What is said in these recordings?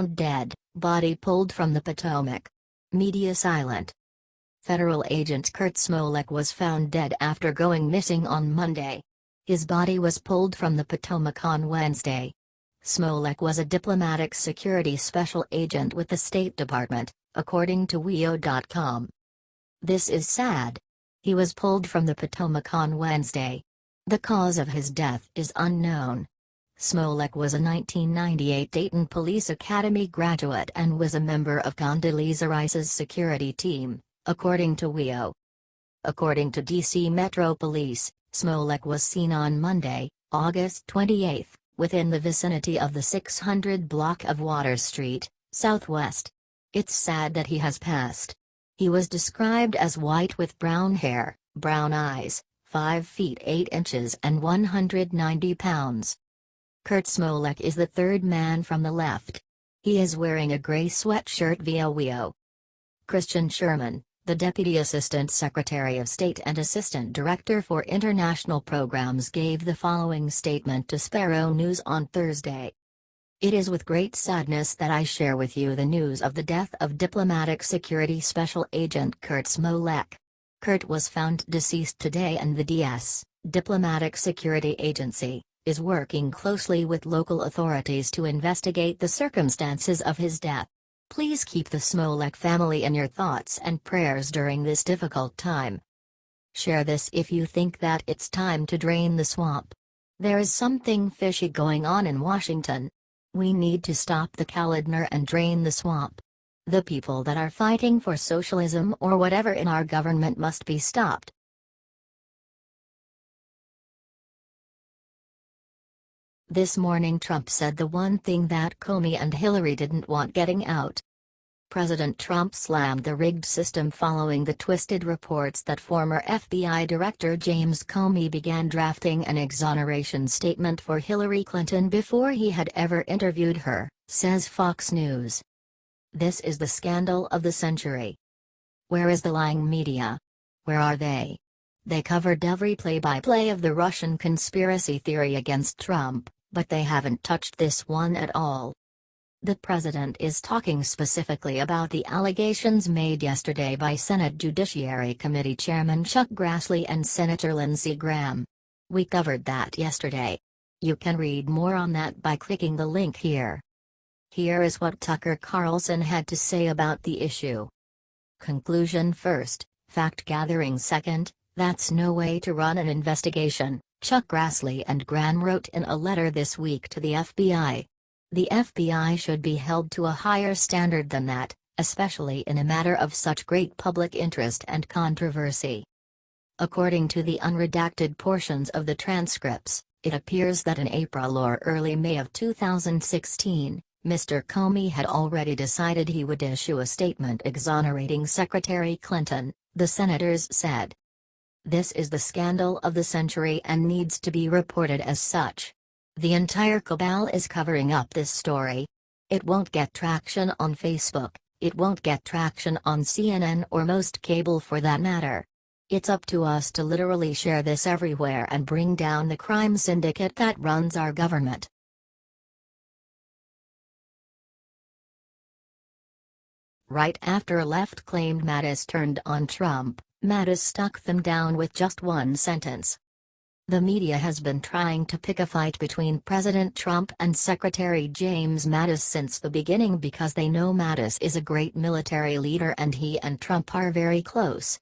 Dead, body pulled from the Potomac. Media silent. Federal agent Kurt Smolek was found dead after going missing on Monday. His body was pulled from the Potomac on Wednesday. Smolek was a diplomatic security special agent with the State Department, according to WEO.com. "This is sad. He was pulled from the Potomac on Wednesday. The cause of his death is unknown." Smolek was a 1998 Dayton Police Academy graduate and was a member of Condoleezza Rice's security team, according to WEO. According to D.C. Metro Police, Smolek was seen on Monday, August 28, within the vicinity of the 600 block of Water Street, Southwest. "It's sad that he has passed. He was described as white with brown hair, brown eyes, 5 feet 8 inches and 190 pounds. Kurt Smolek is the third man from the left. He is wearing a gray sweatshirt via WEO. Christian Sherman, the Deputy Assistant Secretary of State and Assistant Director for International Programs, gave the following statement to Sparrow News on Thursday. "It is with great sadness that I share with you the news of the death of Diplomatic Security Special Agent Kurt Smolek. Kurt was found deceased today and the DS, Diplomatic Security Agency, is working closely with local authorities to investigate the circumstances of his death. Please keep the Smolek family in your thoughts and prayers during this difficult time. Share this if you think that it's time to drain the swamp. There is something fishy going on in Washington. We need to stop the calendar and drain the swamp. The people that are fighting for socialism or whatever in our government must be stopped." This morning Trump said the one thing that Comey and Hillary didn't want getting out. President Trump slammed the rigged system following the twisted reports that former FBI Director James Comey began drafting an exoneration statement for Hillary Clinton before he had ever interviewed her, says Fox News. "This is the scandal of the century. Where is the lying media? Where are they? They covered every play-by-play of the Russian conspiracy theory against Trump, but they haven't touched this one at all." The president is talking specifically about the allegations made yesterday by Senate Judiciary Committee Chairman Chuck Grassley and Senator Lindsey Graham. We covered that yesterday. You can read more on that by clicking the link here. Here is what Tucker Carlson had to say about the issue. Conclusion first, fact-gathering second. That's no way to run an investigation, Chuck Grassley and Graham wrote in a letter this week to the FBI. The FBI should be held to a higher standard than that, especially in a matter of such great public interest and controversy. According to the unredacted portions of the transcripts, it appears that in April or early May of 2016, Mr. Comey had already decided he would issue a statement exonerating Secretary Clinton, the senators said. "This is the scandal of the century and needs to be reported as such. The entire cabal is covering up this story. It won't get traction on Facebook, it won't get traction on CNN or most cable for that matter. It's up to us to literally share this everywhere and bring down the crime syndicate that runs our government." Right after left claimed Mattis turned on Trump, Mattis stuck them down with just one sentence. The media has been trying to pick a fight between President Trump and Secretary James Mattis since the beginning because they know Mattis is a great military leader and he and Trump are very close.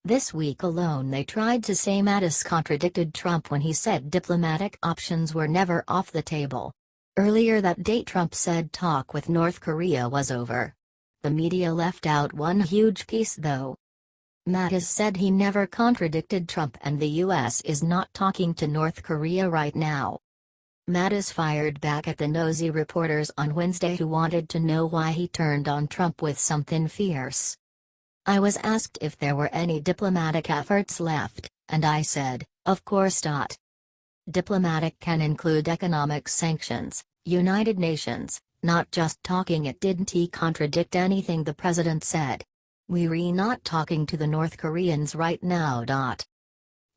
This week alone they tried to say Mattis contradicted Trump when he said diplomatic options were never off the table. Earlier that day Trump said talk with North Korea was over. The media left out one huge piece though. Mattis said he never contradicted Trump and the U.S. is not talking to North Korea right now. Mattis fired back at the nosy reporters on Wednesday who wanted to know why he turned on Trump with something fierce. "I was asked if there were any diplomatic efforts left, and I said, of course not. Diplomatic can include economic sanctions, United Nations, not just talking." It didn't he contradict anything the president said. "We're not talking to the North Koreans right now.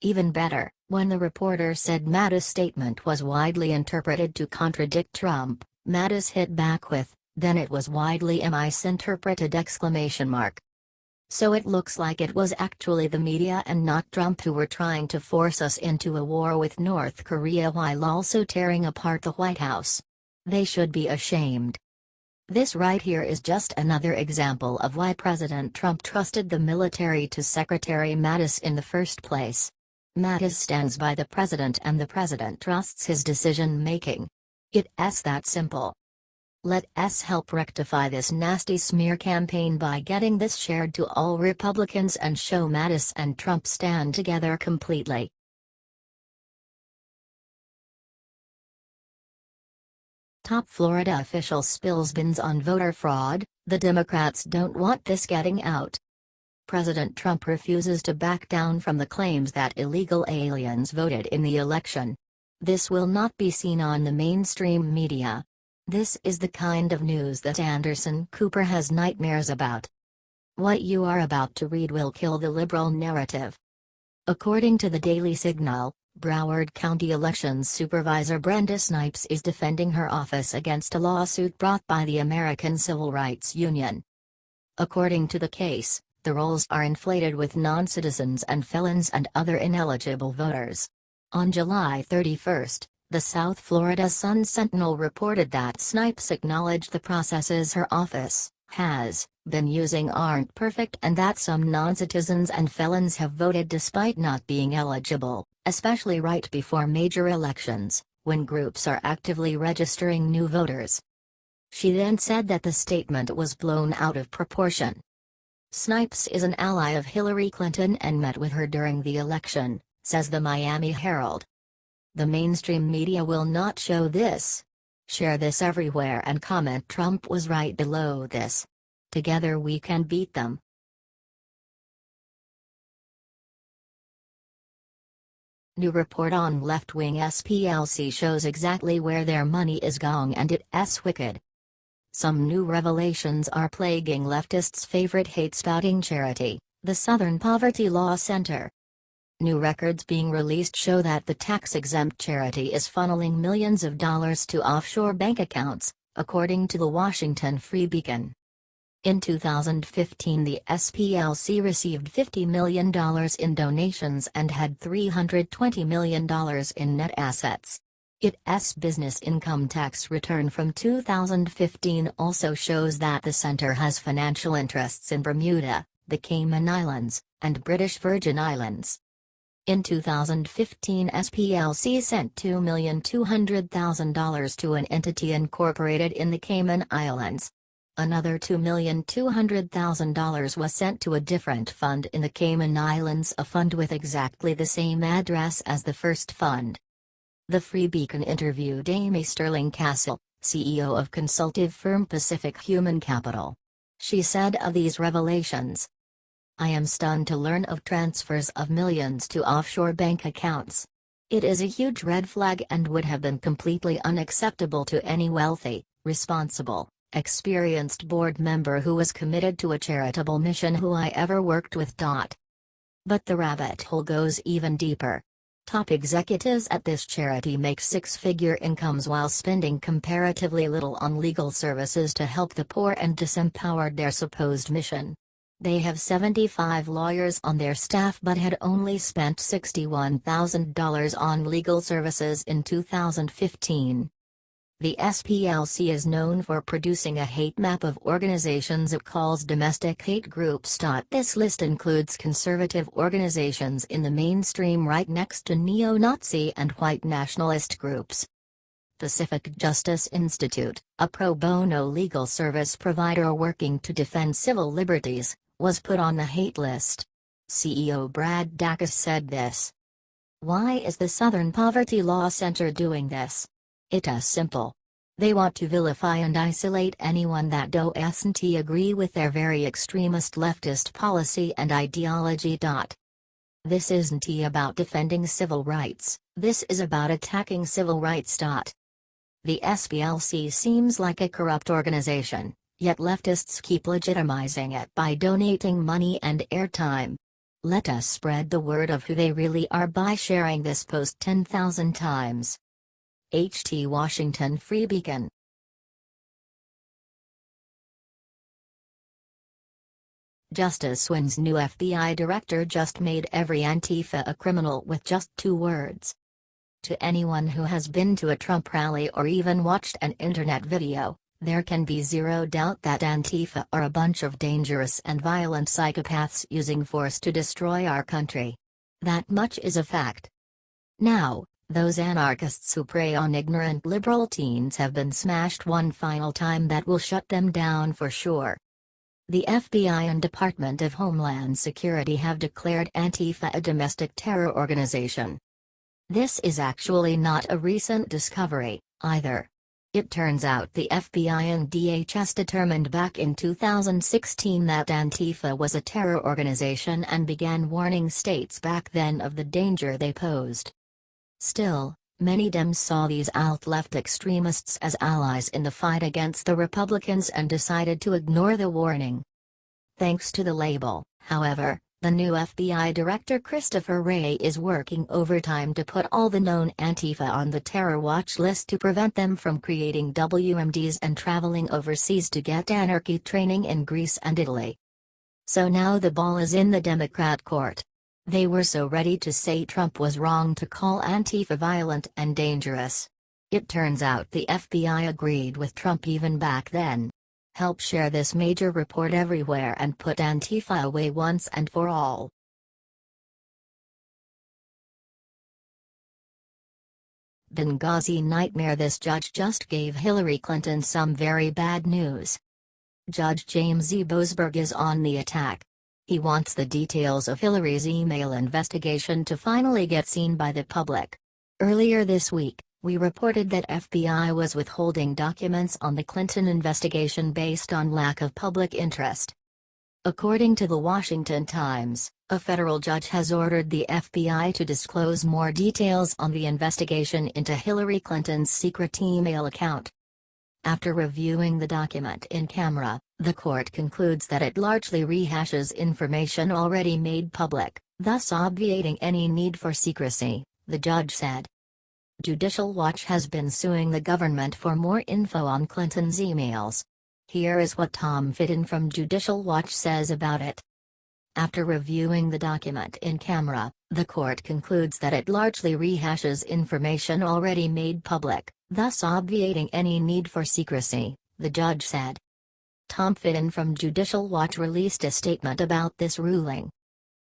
Even better, when the reporter said Mattis' statement was widely interpreted to contradict Trump, Mattis hit back with, Then it was widely misinterpreted! So it looks like it was actually the media and not Trump who were trying to force us into a war with North Korea while also tearing apart the White House. They should be ashamed. This right here is just another example of why President Trump trusted the military to Secretary Mattis in the first place. Mattis stands by the president and the president trusts his decision-making. It's that simple. Let us help rectify this nasty smear campaign by getting this shared to all Republicans and show Mattis and Trump stand together completely. Top Florida official spills beans on voter fraud. The Democrats don't want this getting out. President Trump refuses to back down from the claims that illegal aliens voted in the election. This will not be seen on the mainstream media. This is the kind of news that Anderson Cooper has nightmares about. What you are about to read will kill the liberal narrative. According to the Daily Signal, Broward County Elections Supervisor Brenda Snipes is defending her office against a lawsuit brought by the American Civil Rights Union. According to the case, the rolls are inflated with non-citizens and felons and other ineligible voters. On July 31, the South Florida Sun-Sentinel reported that Snipes acknowledged the processes her office has been using aren't perfect and that some non-citizens and felons have voted despite not being eligible, especially right before major elections, when groups are actively registering new voters. She then said that the statement was blown out of proportion. Snipes is an ally of Hillary Clinton and met with her during the election, says the Miami Herald. The mainstream media will not show this. Share this everywhere and comment Trump was right below this. Together we can beat them. New report on left-wing SPLC shows exactly where their money is going and it's wicked. Some new revelations are plaguing leftists' favorite hate-spouting charity, the Southern Poverty Law Center. New records being released show that the tax-exempt charity is funneling millions of dollars to offshore bank accounts, according to the Washington Free Beacon. In 2015, the SPLC received $50 million in donations and had $320 million in net assets. Its business income tax return from 2015 also shows that the center has financial interests in Bermuda, the Cayman Islands, and British Virgin Islands. In 2015, SPLC sent $2,200,000 to an entity incorporated in the Cayman Islands. Another $2,200,000 was sent to a different fund in the Cayman Islands, a fund with exactly the same address as the first fund. The Free Beacon interviewed Amy Sterling Castle, CEO of consulting firm Pacific Human Capital. She said of these revelations, "I am stunned to learn of transfers of millions to offshore bank accounts. It is a huge red flag and would have been completely unacceptable to any wealthy, responsible, experienced board member who was committed to a charitable mission who I ever worked with." But the rabbit hole goes even deeper. Top executives at this charity make six-figure incomes while spending comparatively little on legal services to help the poor and disempowered, their supposed mission. They have 75 lawyers on their staff but had only spent $61,000 on legal services in 2015. The SPLC is known for producing a hate map of organizations it calls domestic hate groups. This list includes conservative organizations in the mainstream right next to neo-Nazi and white nationalist groups. Pacific Justice Institute, a pro bono legal service provider working to defend civil liberties, was put on the hate list. CEO Brad Dacus said this. Why is the Southern Poverty Law Center doing this? It is simple. They want to vilify and isolate anyone that doesn't agree with their very extremist leftist policy and ideology. This isn't about defending civil rights, this is about attacking civil rights. The SPLC seems like a corrupt organization, yet leftists keep legitimizing it by donating money and airtime. Let us spread the word of who they really are by sharing this post 10,000 times. Washington Free Beacon. Justice Swin's new FBI director just made every Antifa a criminal with just 2 words. To anyone who has been to a Trump rally or even watched an internet video, there can be zero doubt that Antifa are a bunch of dangerous and violent psychopaths using force to destroy our country. That much is a fact. Now, those anarchists who prey on ignorant liberal teens have been smashed one final time that will shut them down for sure. The FBI and Department of Homeland Security have declared Antifa a domestic terror organization. This is actually not a recent discovery, either. It turns out the FBI and DHS determined back in 2016 that Antifa was a terror organization and began warning states back then of the danger they posed. Still, many Dems saw these alt-left extremists as allies in the fight against the Republicans and decided to ignore the warning. Thanks to the label, however, the new FBI director Christopher Wray is working overtime to put all the known Antifa on the terror watch list to prevent them from creating WMDs and traveling overseas to get anarchy training in Greece and Italy. So now the ball is in the Democrat court. They were so ready to say Trump was wrong to call Antifa violent and dangerous. It turns out the FBI agreed with Trump even back then. Help share this major report everywhere and put Antifa away once and for all. Benghazi nightmare. This judge just gave Hillary Clinton some very bad news. Judge James E. Boasberg is on the attack. He wants the details of Hillary's email investigation to finally get seen by the public. Earlier this week, we reported that FBI was withholding documents on the Clinton investigation based on lack of public interest. According to the Washington Times, a federal judge has ordered the FBI to disclose more details on the investigation into Hillary Clinton's secret email account. After reviewing the document in camera, the court concludes that it largely rehashes information already made public, thus obviating any need for secrecy, the judge said. Judicial Watch has been suing the government for more info on Clinton's emails. Here is what Tom Fitton from Judicial Watch says about it. After reviewing the document in camera, the court concludes that it largely rehashes information already made public, thus obviating any need for secrecy, the judge said. Tom Fitton from Judicial Watch released a statement about this ruling.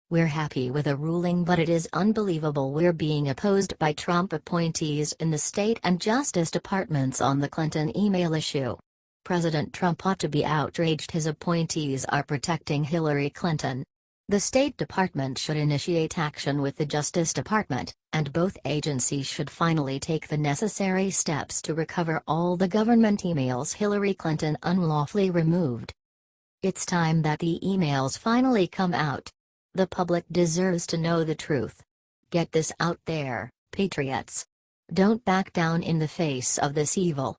"We're happy with the ruling, but it is unbelievable we're being opposed by Trump appointees in the State and Justice Departments on the Clinton email issue. President Trump ought to be outraged his appointees are protecting Hillary Clinton. The State Department should initiate action with the Justice Department, and both agencies should finally take the necessary steps to recover all the government emails Hillary Clinton unlawfully removed. It's time that the emails finally come out. The public deserves to know the truth. Get this out there, patriots. Don't back down in the face of this evil."